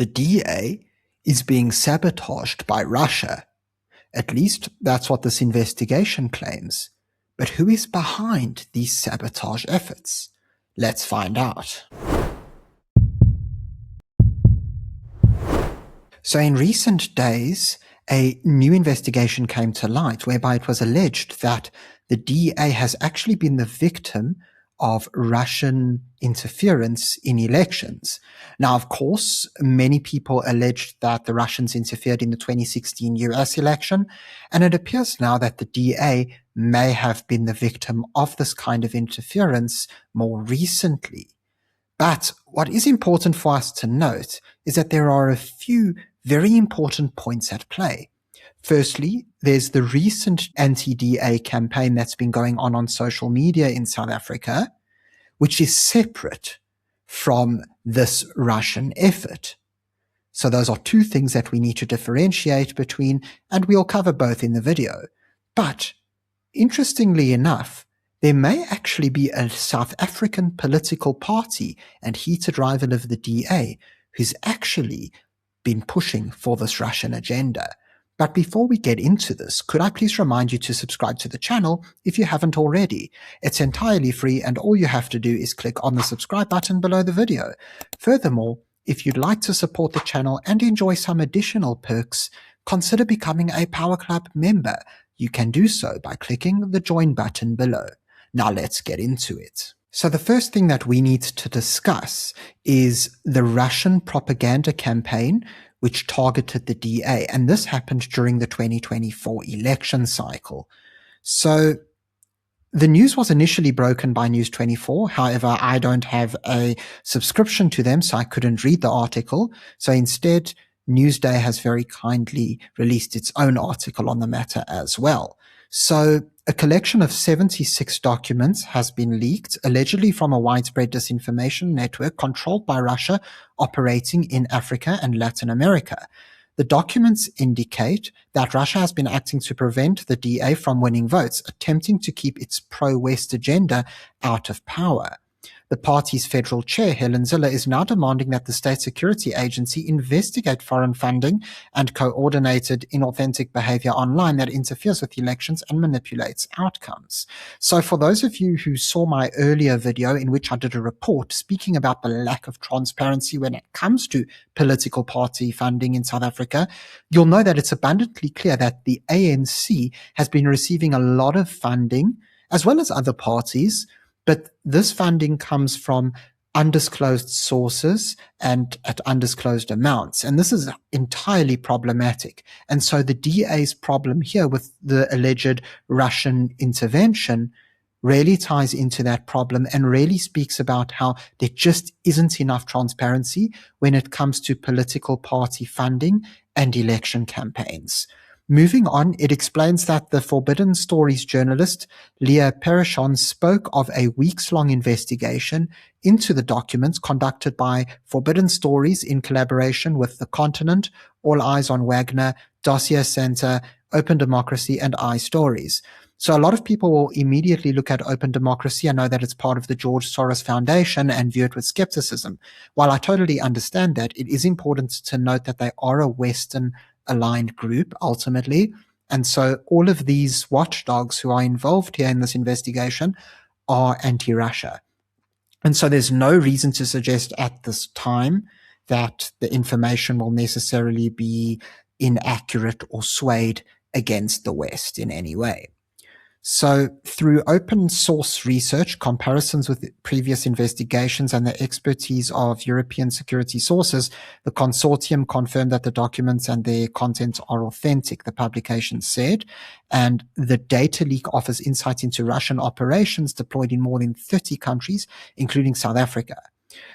the DA is being sabotaged by Russia. At least that's what this investigation claims. But who is behind these sabotage efforts? Let's find out. So in recent days, a new investigation came to light whereby it was alleged that the DA has actually been the victim of Russian interference in elections. Now, of course, many people alleged that the Russians interfered in the 2016 US election, and it appears now that the DA may have been the victim of this kind of interference more recently. But what is important for us to note is that there are a few very important points at play. Firstly, there's the recent anti-DA campaign that's been going on social media in South Africa, which is separate from this Russian effort. So those are two things that we need to differentiate between, and we'll cover both in the video. But interestingly enough, there may actually be a South African political party and heated rival of the DA who's actually been pushing for this Russian agenda. But before we get into this, could I please remind you to subscribe to the channel if you haven't already? It's entirely free and all you have to do is click on the subscribe button below the video. Furthermore, if you'd like to support the channel and enjoy some additional perks, consider becoming a Power Club member. You can do so by clicking the join button below. Now let's get into it. So the first thing that we need to discuss is the Russian propaganda campaign which targeted the DA, and this happened during the 2024 election cycle. So the news was initially broken by News 24. However, I don't have a subscription to them, so I couldn't read the article. So instead, Newsday has very kindly released its own article on the matter as well. So a collection of 76 documents has been leaked, allegedly from a widespread disinformation network controlled by Russia operating in Africa and Latin America. The documents indicate that Russia has been acting to prevent the DA from winning votes, attempting to keep its pro-West agenda out of power. The party's federal chair, Helen Zille, is now demanding that the State Security Agency investigate foreign funding and coordinated inauthentic behavior online that interferes with elections and manipulates outcomes. So for those of you who saw my earlier video in which I did a report speaking about the lack of transparency when it comes to political party funding in South Africa, you'll know that it's abundantly clear that the ANC has been receiving a lot of funding, as well as other parties, but this funding comes from undisclosed sources and at undisclosed amounts. And this is entirely problematic. And so the DA's problem here with the alleged Russian intervention really ties into that problem and really speaks about how there just isn't enough transparency when it comes to political party funding and election campaigns. Moving on, it explains that the Forbidden Stories journalist Leah Perishon spoke of a weeks-long investigation into the documents conducted by Forbidden Stories in collaboration with The Continent, All Eyes on Wagner, Dossier Center, Open Democracy, and iStories. So a lot of people will immediately look at Open Democracy and know that it's part of the George Soros Foundation and view it with skepticism. While I totally understand that, it is important to note that they are a Western aligned group ultimately. And so all of these watchdogs who are involved here in this investigation are anti-Russia. And so there's no reason to suggest at this time that the information will necessarily be inaccurate or swayed against the West in any way. So through open source research, comparisons with previous investigations, and the expertise of European security sources, the consortium confirmed that the documents and their content are authentic, the publication said, and the data leak offers insight into Russian operations deployed in more than 30 countries, including South Africa.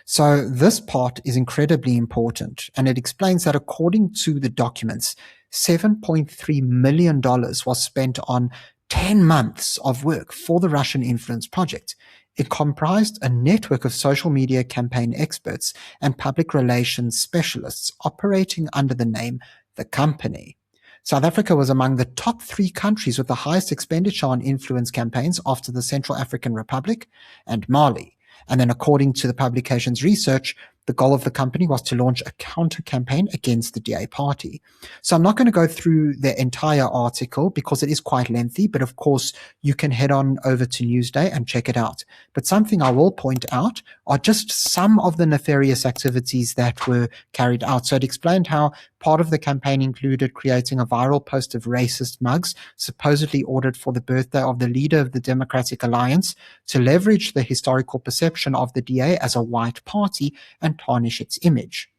So this part is incredibly important, and it explains that according to the documents, $7.3 million was spent on 10 months of work for the Russian influence project. It comprised a network of social media campaign experts and public relations specialists operating under the name The Company. South Africa was among the top 3 countries with the highest expenditure on influence campaigns after the Central African Republic and Mali. And then according to the publication's research, the goal of the company was to launch a counter campaign against the DA party. So I'm not going to go through the entire article because it is quite lengthy, but of course you can head on over to Newsday and check it out. But something I will point out are just some of the nefarious activities that were carried out. So it explained how part of the campaign included creating a viral post of racist mugs, supposedly ordered for the birthday of the leader of the Democratic Alliance, to leverage the historical perception of the DA as a white party and tarnish its image.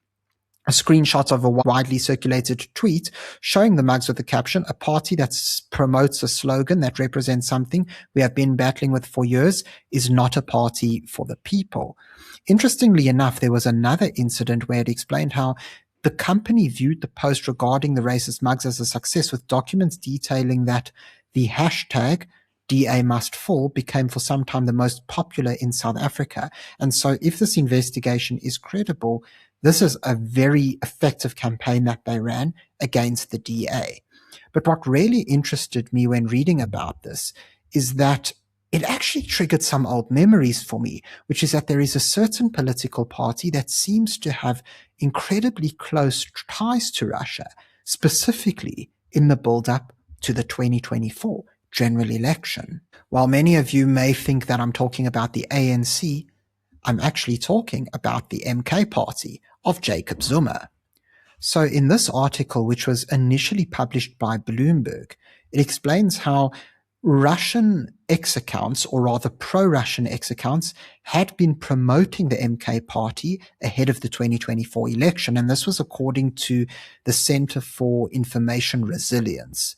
A screenshot of a widely circulated tweet showing the mugs with the caption, "A party that promotes a slogan that represents something we have been battling with for years is not a party for the people." Interestingly enough, there was another incident where it explained how the company viewed the post regarding the racist mugs as a success, with documents detailing that the hashtag DA must fall became for some time the most popular in South Africa. And so if this investigation is credible, this is a very effective campaign that they ran against the DA. But what really interested me when reading about this is that it actually triggered some old memories for me, which is that there is a certain political party that seems to have incredibly close ties to Russia, specifically in the build-up to the 2024 general election. While many of you may think that I'm talking about the ANC, I'm actually talking about the MK party of Jacob Zuma. So in this article, which was initially published by Bloomberg, it explains how Russian X-accounts, or rather pro-Russian X-accounts, had been promoting the MK party ahead of the 2024 election. And this was according to the Center for Information Resilience.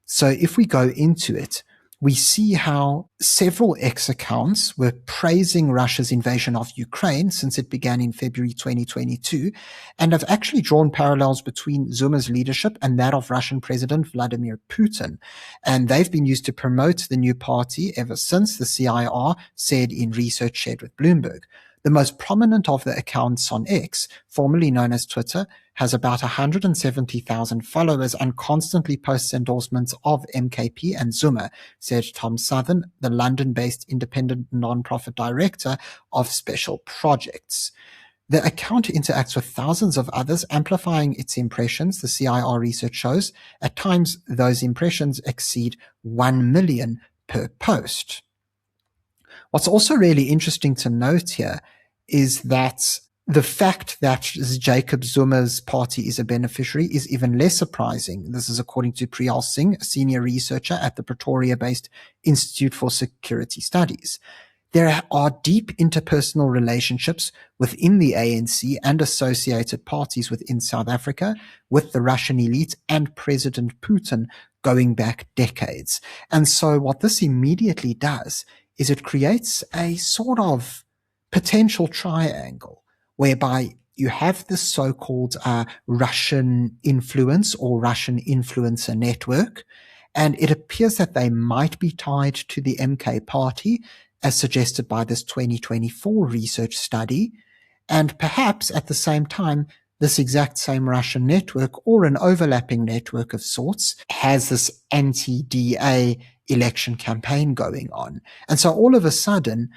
So if we go into it, we see how several X-accounts were praising Russia's invasion of Ukraine since it began in February 2022, and have actually drawn parallels between Zuma's leadership and that of Russian President Vladimir Putin. And they've been used to promote the new party ever since, the CIR said in research shared with Bloomberg. The most prominent of the accounts on X, formerly known as Twitter, has about 170,000 followers and constantly posts endorsements of MKP and Zuma, said Tom Southern, the London-based independent non-profit director of special projects. The account interacts with thousands of others, amplifying its impressions, the CIR research shows. At times, those impressions exceed 1 million per post. What's also really interesting to note here is that the fact that Jacob Zuma's party is a beneficiary is even less surprising. This is according to Priyal Singh, a senior researcher at the Pretoria-based Institute for Security Studies. There are deep interpersonal relationships within the ANC and associated parties within South Africa with the Russian elite and President Putin going back decades. And so what this immediately does is it creates a sort of potential triangle whereby you have this so-called Russian influence or Russian influencer network, and it appears that they might be tied to the MK party, as suggested by this 2024 research study, and perhaps at the same time, this exact same Russian network, or an overlapping network of sorts, has this anti-DA election campaign going on. And so all of a sudden,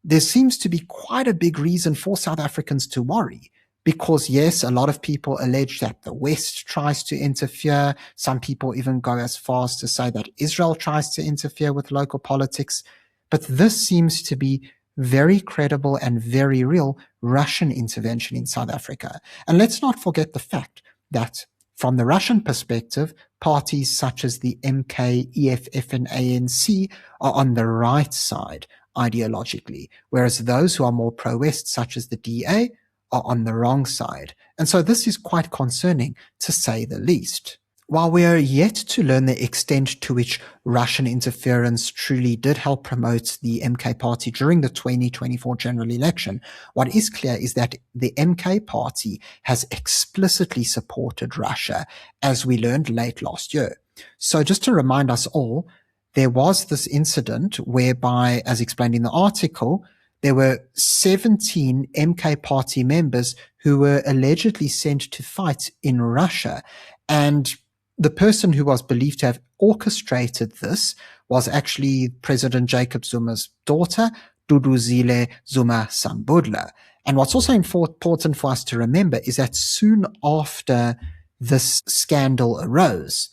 there seems to be quite a big reason for South Africans to worry. Because yes, a lot of people allege that the West tries to interfere. Some people even go as far as to say that Israel tries to interfere with local politics. But this seems to be very credible and very real Russian intervention in South Africa. And let's not forget the fact that from the Russian perspective, parties such as the MK, EFF, and ANC are on the right side ideologically, whereas those who are more pro-West, such as the DA, are on the wrong side. And so this is quite concerning, to say the least. While we are yet to learn the extent to which Russian interference truly did help promote the MK party during the 2024 general election, what is clear is that the MK party has explicitly supported Russia, as we learned late last year. So just to remind us all, there was this incident whereby, as explained in the article, there were 17 MK party members who were allegedly sent to fight in Russia. And the person who was believed to have orchestrated this was actually President Jacob Zuma's daughter, Duduzile Zuma Sambudla. And what's also important for us to remember is that soon after this scandal arose,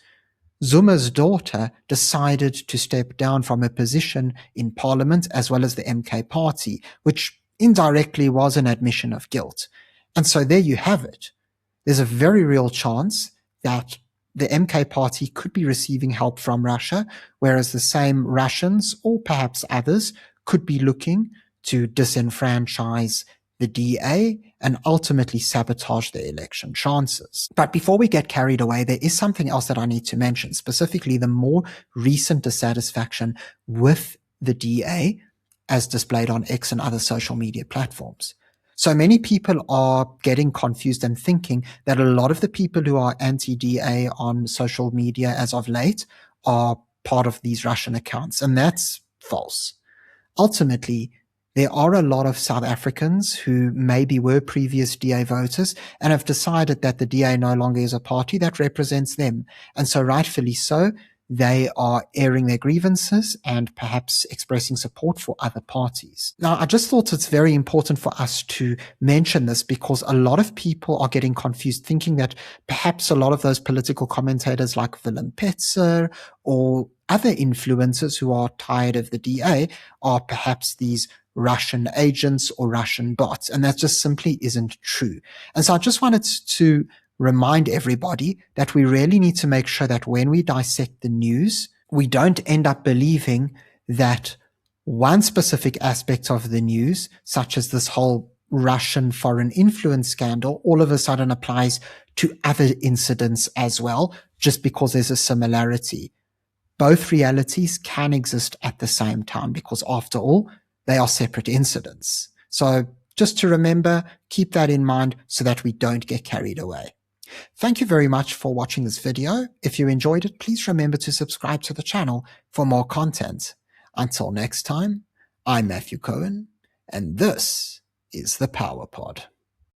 Zuma's daughter decided to step down from her position in parliament as well as the MK party, which indirectly was an admission of guilt. And so there you have it. There's a very real chance that the MK party could be receiving help from Russia, whereas the same Russians, or perhaps others, could be looking to disenfranchise the DA and ultimately sabotage their election chances. But before we get carried away, there is something else that I need to mention, specifically the more recent dissatisfaction with the DA as displayed on X and other social media platforms. So many people are getting confused and thinking that a lot of the people who are anti-DA on social media as of late are part of these Russian accounts, and that's false. Ultimately, there are a lot of South Africans who maybe were previous DA voters and have decided that the DA no longer is a party that represents them. And so rightfully so, they are airing their grievances and perhaps expressing support for other parties. Now, I just thought it's very important for us to mention this because a lot of people are getting confused, thinking that perhaps a lot of those political commentators like Willem Petzer or other influencers who are tired of the DA are perhaps these Russian agents or Russian bots. And that just simply isn't true. And so I just wanted to remind everybody that we really need to make sure that when we dissect the news, we don't end up believing that one specific aspect of the news, such as this whole Russian foreign influence scandal, all of a sudden applies to other incidents as well, just because there's a similarity. Both realities can exist at the same time because, after all, they are separate incidents. So just to remember, keep that in mind so that we don't get carried away. Thank you very much for watching this video. If you enjoyed it, please remember to subscribe to the channel for more content. Until next time, I'm Matthew Cohen, and this is the Power Pod.